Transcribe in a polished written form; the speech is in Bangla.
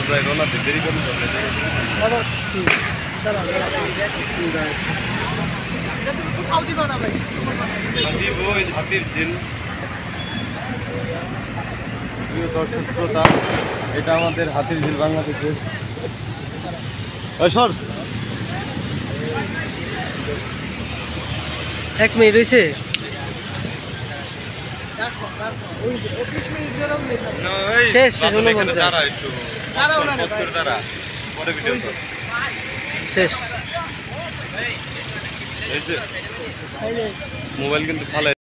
প্রায় রওনা দিতে দেরি করতে হবে। হাতির ঝিল, প্রিয় দর্শক শ্রোতা, এটা আমাদের হাতির ঝিল বাংলাদেশের। সর 1 মিনিট হয়েছে। শেষ শেষ মোবাইল কিন্তু ফালাই